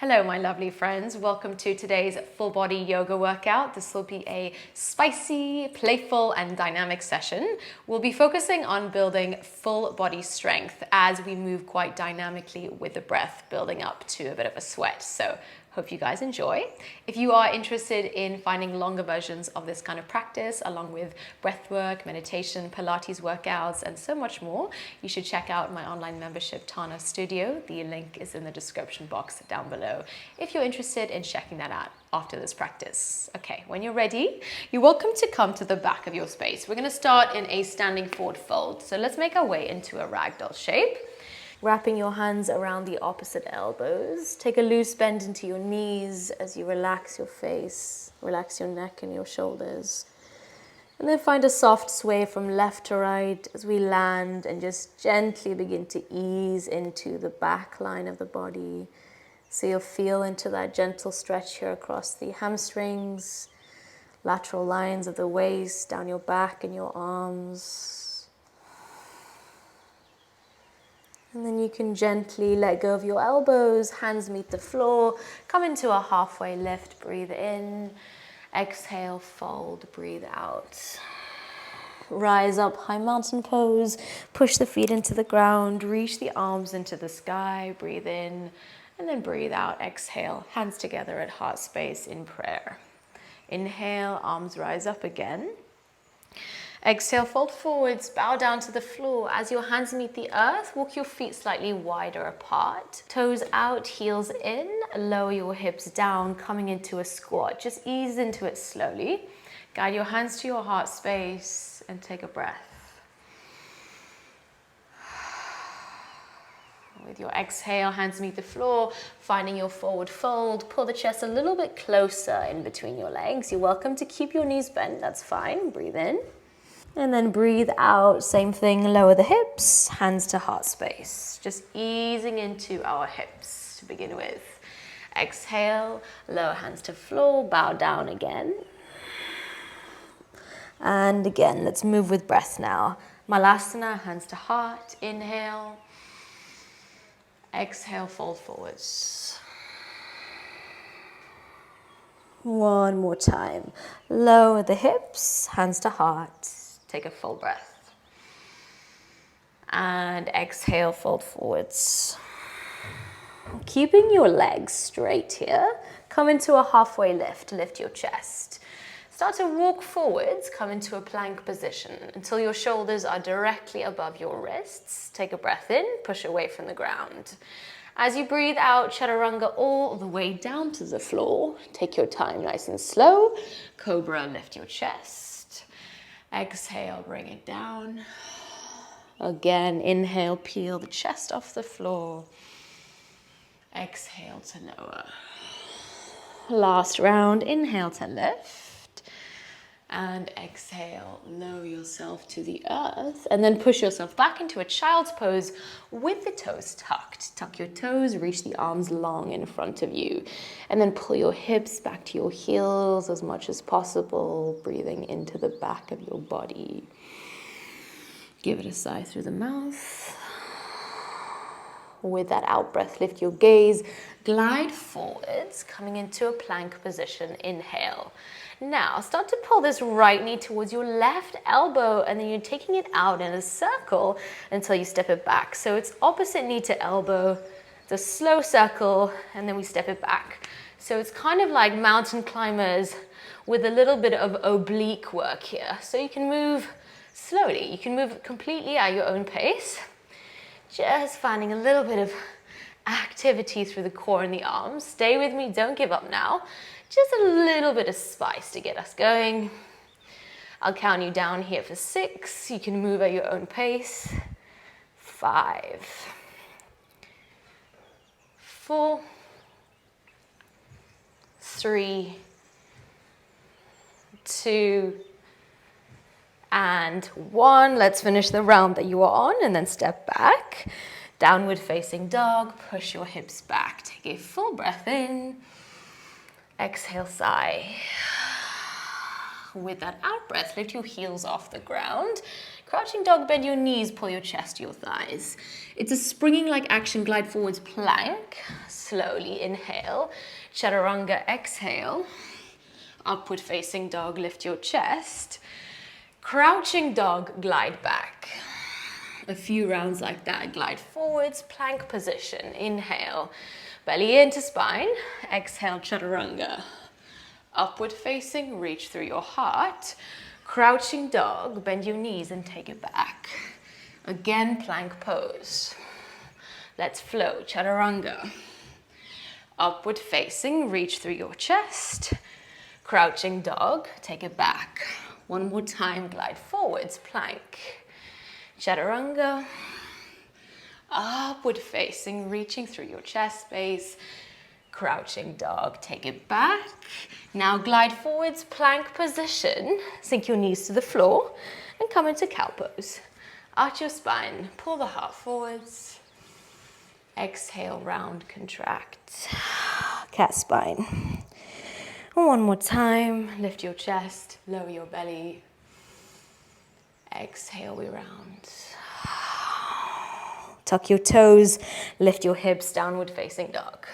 Hello, my lovely friends. Welcome to today's full body yoga workout. This will be a spicy, playful, and dynamic session. We'll be focusing on building full body strength as we move quite dynamically with the breath, building up to a bit of a sweat. So hope you guys enjoy. If you are interested in finding longer versions of this kind of practice, along with breathwork, meditation, Pilates workouts, and so much more, you should check out my online membership, Tana Studio. The link is in the description box down below if you're interested in checking that out after this practice. Okay, when you're ready, you're welcome to come to the back of your space. We're going to start in a standing forward fold. So let's make our way into a ragdoll shape. Wrapping your hands around the opposite elbows. Take a loose bend into your knees as you relax your face, relax your neck and your shoulders. And then find a soft sway from left to right as we land and just gently begin to ease into the back line of the body. So you'll feel into that gentle stretch here across the hamstrings, lateral lines of the waist, down your back and your arms. And then you can gently let go of your elbows, hands meet the floor, come into a halfway lift, breathe in, exhale, fold, breathe out. Rise up, high mountain pose, push the feet into the ground, reach the arms into the sky, breathe in, and then breathe out, exhale, hands together at heart space in prayer. Inhale, arms rise up again. Exhale, fold forwards, bow down to the floor. As your hands meet the earth, walk your feet slightly wider apart. Toes out, heels in, lower your hips down, coming into a squat. Just ease into it slowly. Guide your hands to your heart space and take a breath. With your exhale, hands meet the floor, finding your forward fold. Pull the chest a little bit closer in between your legs. You're welcome to keep your knees bent, that's fine. Breathe in. And then breathe out, same thing, lower the hips, hands to heart space. Just easing into our hips to begin with. Exhale, lower hands to floor, bow down again. And again, let's move with breath now. Malasana, hands to heart, inhale. Exhale, fold forwards. One more time. Lower the hips, hands to heart. Take a full breath. And exhale, fold forwards. Keeping your legs straight here. Come into a halfway lift. Lift your chest. Start to walk forwards. Come into a plank position until your shoulders are directly above your wrists. Take a breath in. Push away from the ground. As you breathe out, chaturanga all the way down to the floor. Take your time nice and slow. Cobra, lift your chest. Exhale, bring it down. Again, inhale, peel the chest off the floor. Exhale to lower. Last round, inhale to lift. And exhale, lower yourself to the earth. And then push yourself back into a child's pose with the toes tucked. Tuck your toes, reach the arms long in front of you. And then pull your hips back to your heels as much as possible, breathing into the back of your body. Give it a sigh through the mouth. With that out breath, lift your gaze, glide forwards, coming into a plank position. Inhale. Now, start to pull this right knee towards your left elbow, and then you're taking it out in a circle until you step it back. So it's opposite knee to elbow, the slow circle, and then we step it back. So it's kind of like mountain climbers with a little bit of oblique work here. So you can move slowly. You can move completely at your own pace. Just finding a little bit of activity through the core and the arms. Stay with me, don't give up now. Just a little bit of spice to get us going. I'll count you down here for 6. You can move at your own pace. 5, 4, 3, 2, and 1. Let's finish the round that you are on and then step back. Downward facing dog, push your hips back. Take a full breath in. Exhale, sigh. With that out breath, lift your heels off the ground. crouching dog, bend your knees, pull your chest to your thighs. It's a springing like action, glide forwards plank. Slowly inhale, chaturanga, exhale. Upward facing dog, lift your chest. Crouching dog, glide back. A few rounds like that, glide forwards, plank position. Inhale, belly into spine. Exhale, chaturanga. Upward facing, reach through your heart. Crouching dog, bend your knees and take it back. Again, plank pose. Let's flow, chaturanga. Upward facing, reach through your chest. Crouching dog, take it back. One more time, glide forwards, plank. Chaturanga. Upward facing, reaching through your chest space. Crouching dog, take it back. Now glide forwards, plank position. Sink your knees to the floor and come into cow pose. Arch your spine, pull the heart forwards. Exhale, round, contract. Cat spine. One more time, lift your chest, lower your belly. Exhale, we round. Tuck your toes, lift your hips, downward facing dog.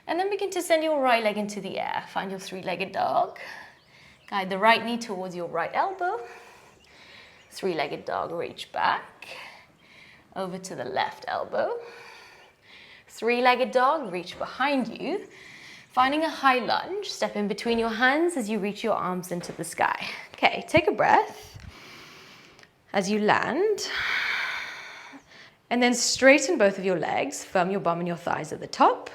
And then begin to send your right leg into the air. Find your three-legged dog. Guide the right knee towards your right elbow. Three-legged dog, reach back. Over to the left elbow. Three-legged dog, reach behind you. Finding a high lunge, step in between your hands as you reach your arms into the sky. Okay, take a breath as you land. And then straighten both of your legs, firm your bum and your thighs at the top.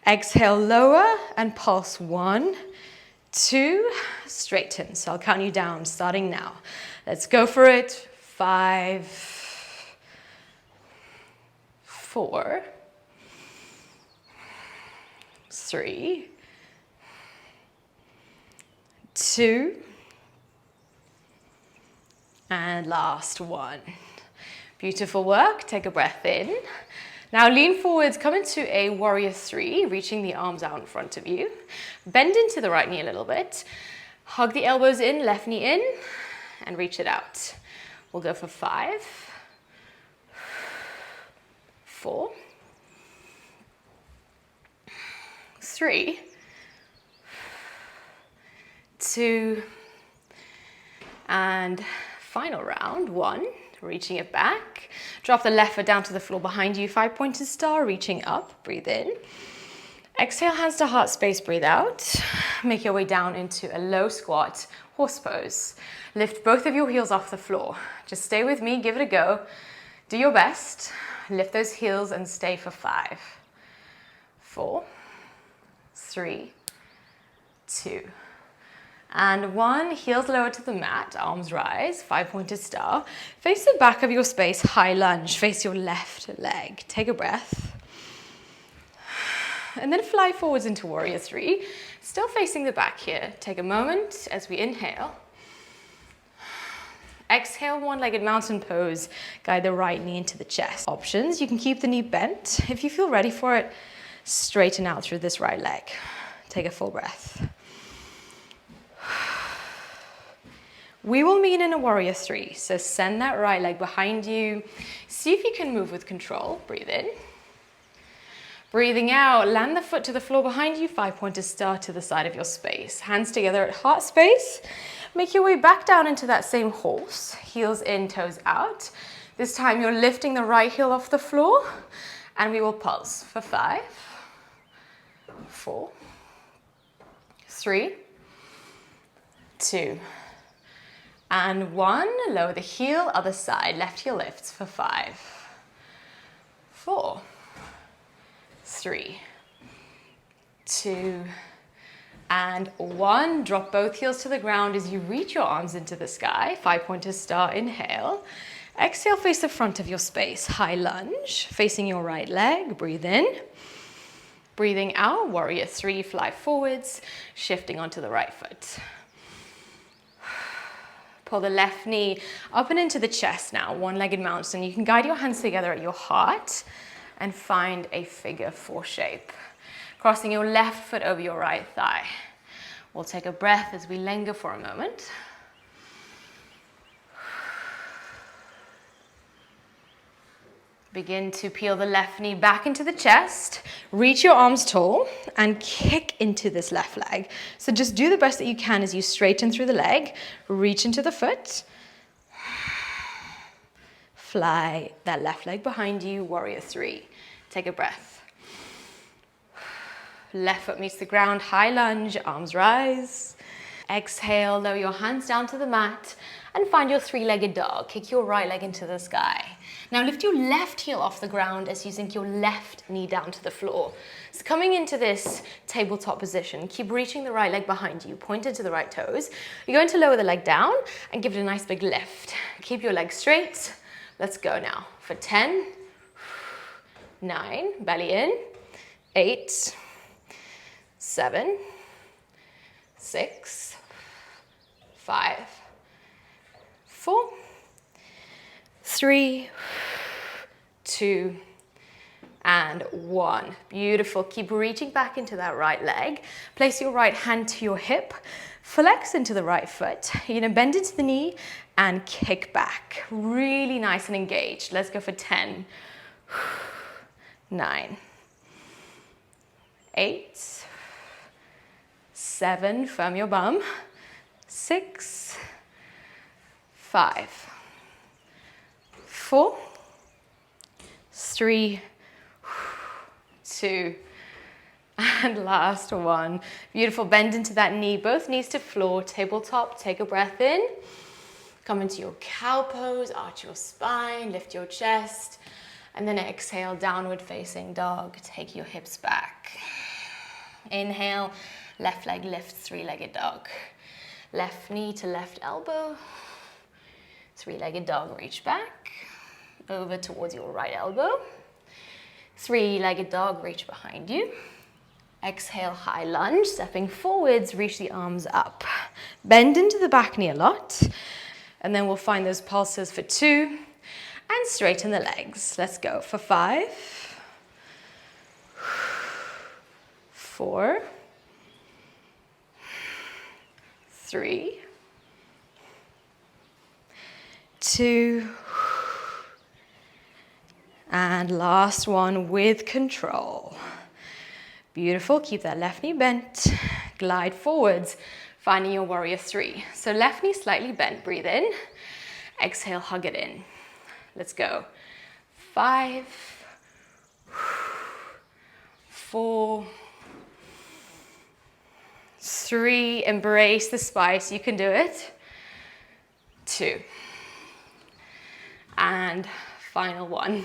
Exhale, lower and pulse 1, 2, straighten. So I'll count you down starting now. Let's go for it. 5, 4, 3, 2, and last 1. Beautiful work. Take a breath in. Now lean forwards, come into a warrior 3, reaching the arms out in front of you. Bend into the right knee a little bit. Hug the elbows in, left knee in, and reach it out. We'll go for 5, 4, 3, 2, and final round, 1. Reaching it back. Drop the left foot down to the floor behind you. 5-pointed star, reaching up. Breathe in. Exhale, hands to heart space. Breathe out. Make your way down into a low squat, horse pose. Lift both of your heels off the floor. Just stay with me. Give it a go. Do your best. Lift those heels and stay for 5, 4, 3, 2, and 1. Heels lower to the mat, arms rise, 5-pointed star. Face the back of your space, high lunge. Face your left leg. Take a breath. And then fly forwards into warrior 3. Still facing the back here. Take a moment as we inhale. Exhale, one-legged mountain pose. Guide the right knee into the chest. Options, you can keep the knee bent. If you feel ready for it, straighten out through this right leg. Take a full breath. We will meet in a warrior 3, so send that right leg behind you. See if you can move with control. Breathe in. Breathing out, land the foot to the floor behind you, 5-pointed star to the side of your space. Hands together at heart space. Make your way back down into that same horse. Heels in, toes out. This time you're lifting the right heel off the floor, and we will pulse for 5, 4, 3, 2, and 1. Lower the heel, other side. Left heel lifts for 5, 4, 3, 2, and 1. Drop both heels to the ground as you reach your arms into the sky. 5-pointed star, inhale. Exhale, face the front of your space. High lunge, facing your right leg. Breathe in. Breathing out, warrior 3, fly forwards, shifting onto the right foot. Pull the left knee up and into the chest now, one-legged mountain. You can guide your hands together at your heart and find a figure 4 shape. Crossing your left foot over your right thigh. We'll take a breath as we linger for a moment. Begin to peel the left knee back into the chest. Reach your arms tall and kick into this left leg. So just do the best that you can as you straighten through the leg. Reach into the foot. Fly that left leg behind you, warrior three. Take a breath. Left foot meets the ground, high lunge, arms rise. Exhale, lower your hands down to the mat and find your three-legged dog. Kick your right leg into the sky. Now lift your left heel off the ground as you sink your left knee down to the floor. So coming into this tabletop position, keep reaching the right leg behind you, pointed to the right toes. You're going to lower the leg down and give it a nice big lift. Keep your legs straight. Let's go now for 10, 9, belly in, 8, 7, 6, 5, 4, 3, 2, and 1. Beautiful. Keep reaching back into that right leg. Place your right hand to your hip. Flex into the right foot. You're going to bend into the knee and kick back. Really nice and engaged. Let's go for 10, 9, 8, 7, firm your bum, 6, 5, 4, 3, 2, and last one. Beautiful, bend into that knee, both knees to floor, tabletop, take a breath in. Come into your cow pose, arch your spine, lift your chest, and then exhale, downward facing dog. Take your hips back. Inhale, left leg lifts, three-legged dog. Left knee to left elbow. Three-legged dog, reach back. Over towards your right elbow. Three-legged dog, reach behind you. Exhale, high lunge, stepping forwards, reach the arms up. Bend into the back knee a lot. And then we'll find those pulses for 2 and straighten the legs. Let's go for 5, 4, 3, 2, and last one with control. Beautiful, keep that left knee bent, glide forwards, finding your warrior three. So left knee slightly bent, breathe in, exhale, hug it in. Let's go. 5, 4, 3, embrace the spice, you can do it. 2, and final one.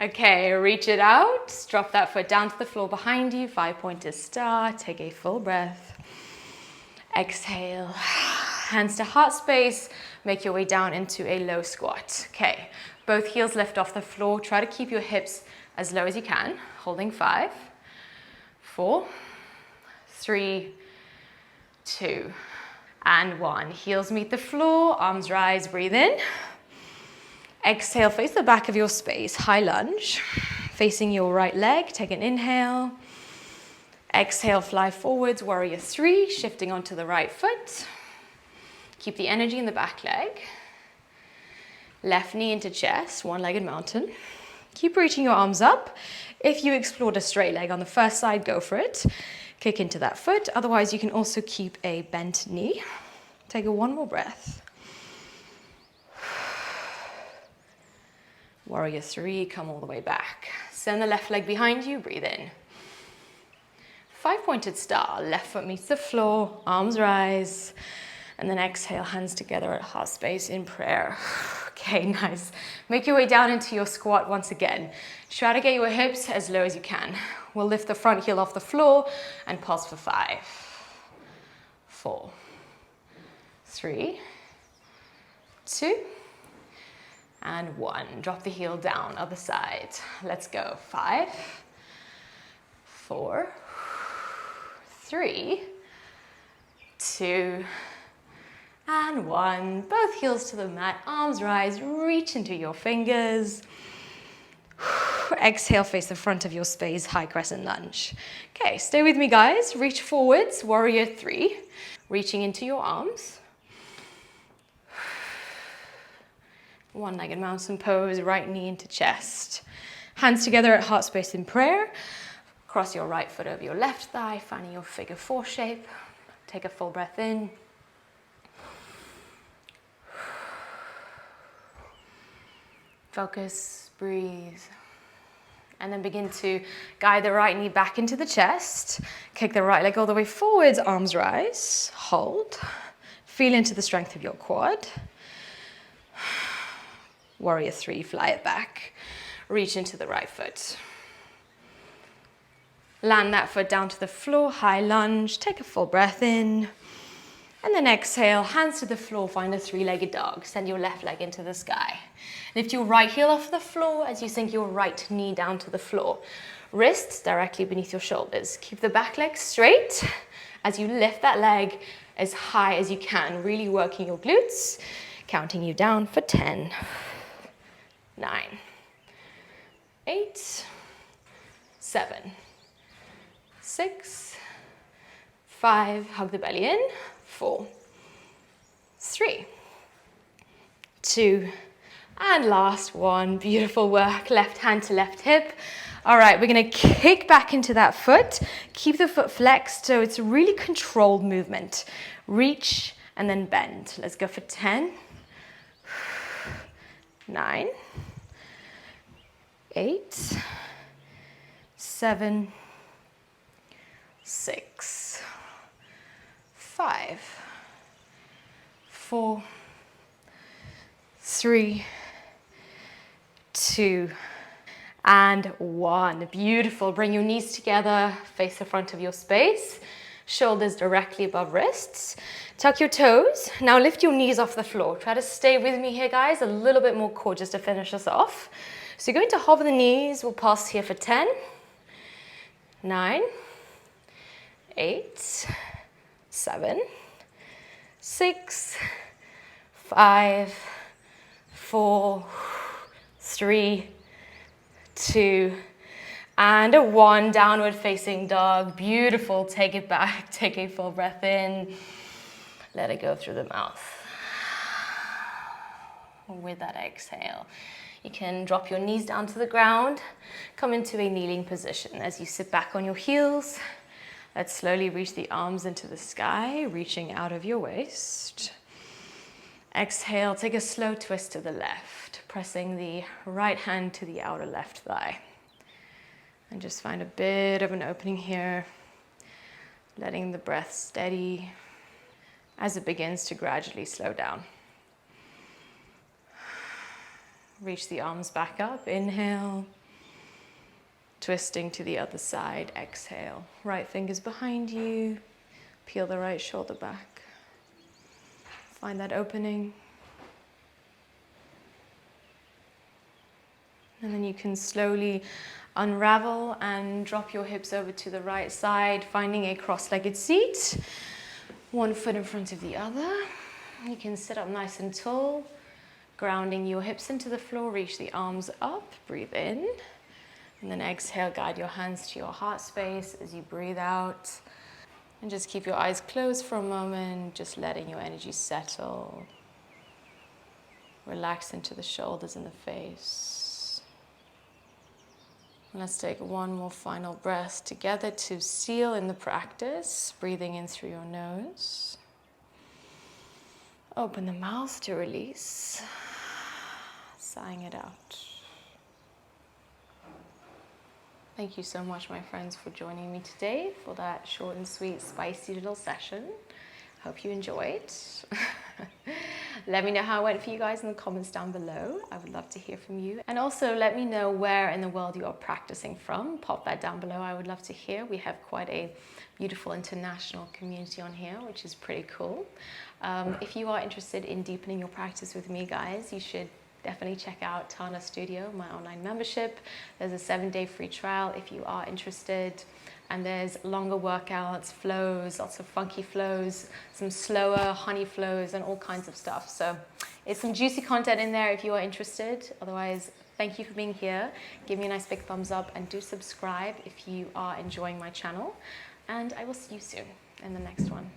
Okay, reach it out, drop that foot down to the floor behind you, 5-pointer star, take a full breath. Exhale, hands to heart space, make your way down into a low squat. Okay, both heels lift off the floor, try to keep your hips as low as you can, holding 5, 4, 3, 2, and 1. Heels meet the floor, arms rise, breathe in. Exhale, face the back of your space, high lunge. Facing your right leg, take an inhale. Exhale, fly forwards, warrior three, shifting onto the right foot. Keep the energy in the back leg. Left knee into chest, one-legged mountain. Keep reaching your arms up. If you explored a straight leg on the first side, go for it. Kick into that foot. Otherwise, you can also keep a bent knee. Take one more breath. Warrior three, come all the way back. Send the left leg behind you, breathe in. 5-pointed star, left foot meets the floor, arms rise, and then exhale, hands together at heart space in prayer. Okay, nice. Make your way down into your squat once again. Try to get your hips as low as you can. We'll lift the front heel off the floor and pulse for 5, 4, 3, 2, and 1. Drop the heel down, other side. Let's go. 5, 4, 3, 2, and 1. Both heels to the mat, arms rise, reach into your fingers. Exhale, face the front of your space, high crescent lunge. Okay, stay with me, guys. Reach forwards, warrior three. Reaching into your arms. One-legged mountain pose, right knee into chest. Hands together at heart space in prayer. Cross your right foot over your left thigh, finding your figure 4 shape. Take a full breath in. Focus, breathe. And then begin to guide the right knee back into the chest. Kick the right leg all the way forwards, arms rise. Hold. Feel into the strength of your quad. Warrior 3, fly it back. Reach into the right foot. Land that foot down to the floor, high lunge. Take a full breath in. And then exhale, hands to the floor, find a 3-legged dog. Send your left leg into the sky. Lift your right heel off the floor as you sink your right knee down to the floor. Wrists directly beneath your shoulders. Keep the back leg straight as you lift that leg as high as you can, really working your glutes. Counting you down for 10, 9, 8, 7, 6, 5, hug the belly in, 4, 3, 2, and last one. Beautiful work, left hand to left hip. All right, we're gonna kick back into that foot. Keep the foot flexed so it's a really controlled movement. Reach and then bend. Let's go for 10, 9, 8, 7, 6, 5, 4, 3, 2, and 1. Beautiful. Bring your knees together, face the front of your space, shoulders directly above wrists. Tuck your toes. Now lift your knees off the floor. Try to stay with me here, guys. A little bit more core just to finish us off. So you're going to hover the knees. We'll pause here for 10, 9, 8, 7, 6, 5, 4, 3, 2, and a 1. Downward facing dog. Beautiful. Take it back. Take a full breath in. Let it go through the mouth. With that exhale, you can drop your knees down to the ground. Come into a kneeling position as you sit back on your heels. Let's slowly reach the arms into the sky, reaching out of your waist. Exhale, take a slow twist to the left, pressing the right hand to the outer left thigh. And just find a bit of an opening here, letting the breath steady as it begins to gradually slow down. Reach the arms back up, inhale, twisting to the other side, exhale. Right fingers behind you, peel the right shoulder back. Find that opening. And then you can slowly unravel and drop your hips over to the right side, finding a cross-legged seat. One foot in front of the other. You can sit up nice and tall, grounding your hips into the floor, reach the arms up, breathe in. And then exhale, guide your hands to your heart space as you breathe out. And just keep your eyes closed for a moment, just letting your energy settle. Relax into the shoulders and the face. And let's take one more final breath together to seal in the practice, breathing in through your nose. Open the mouth to release, sighing it out. Thank you so much, my friends, for joining me today for that short and sweet, spicy little session. Hope you enjoyed. Let me know how it went for you guys in the comments down below. I would love to hear from you. And also let me know where in the world you are practicing from. Pop that down below. I would love to hear. We have quite a beautiful international community on here, which is pretty cool. If you are interested in deepening your practice with me, guys, you should definitely check out Tana Studio, my online membership. There's a 7-day free trial if you are interested. And there's longer workouts, flows, lots of funky flows, some slower honey flows and all kinds of stuff. So it's some juicy content in there if you are interested. Otherwise, thank you for being here. Give me a nice big thumbs up and do subscribe if you are enjoying my channel. And I will see you soon in the next one.